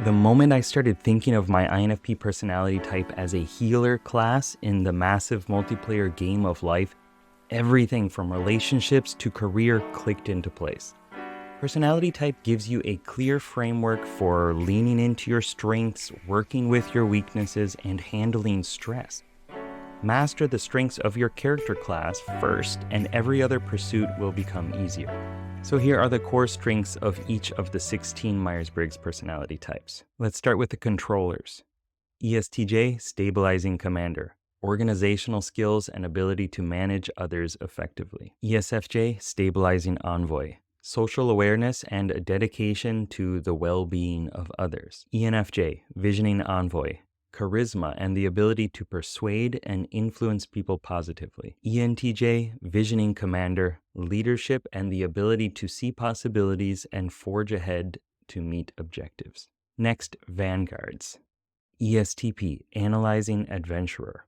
The moment I started thinking of my INFP personality type as a healer class in the massive multiplayer game of life, everything from relationships to career clicked into place. Personality type gives you a clear framework for leaning into your strengths, working with your weaknesses, and handling stress. Master the strengths of your character class first, and every other pursuit will become easier. So here are the core strengths of each of the 16 Myers-Briggs personality types. Let's start with the controllers. ESTJ, stabilizing commander. Organizational skills and ability to manage others effectively. ESFJ, stabilizing envoy. Social awareness and a dedication to the well-being of others. ENFJ, visioning envoy. Charisma and the ability to persuade and influence people positively. ENTJ, visioning commander, leadership and the ability to see possibilities and forge ahead to meet objectives. Next, vanguards. ESTP, analyzing adventurer,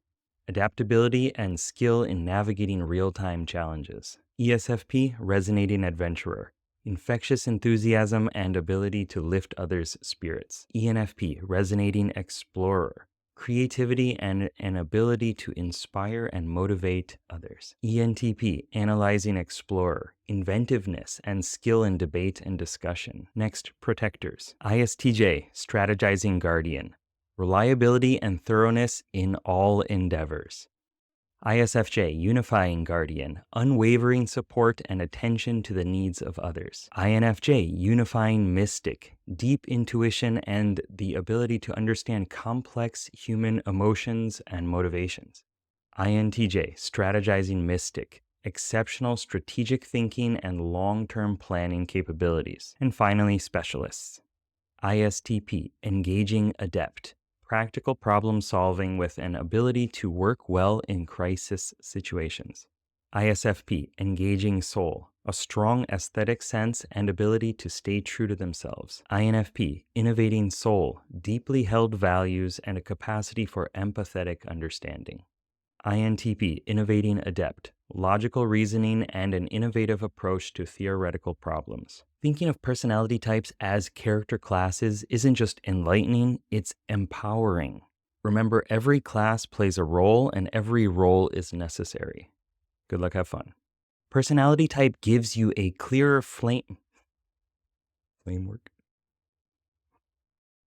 adaptability and skill in navigating real-time challenges. ESFP, resonating adventurer, infectious enthusiasm and ability to lift others' spirits. ENFP, resonating explorer, creativity and an ability to inspire and motivate others. ENTP, analyzing explorer, inventiveness and skill in debate and discussion. Next, protectors. ISTJ, strategizing guardian, reliability and thoroughness in all endeavors. ISFJ, unifying guardian, unwavering support and attention to the needs of others. INFJ, unifying mystic, deep intuition and the ability to understand complex human emotions and motivations. INTJ, strategizing mystic, exceptional strategic thinking and long-term planning capabilities. And finally, specialists. ISTP, engaging adept, practical problem solving with an ability to work well in crisis situations. ISFP, engaging soul, a strong aesthetic sense and ability to stay true to themselves. INFP, innovating soul, deeply held values and a capacity for empathetic understanding. INTP, innovating adept, logical reasoning and an innovative approach to theoretical problems. Thinking of personality types as character classes isn't just enlightening, it's empowering. Remember, every class plays a role and every role is necessary. Good luck, have fun. Personality type gives you a clearer framework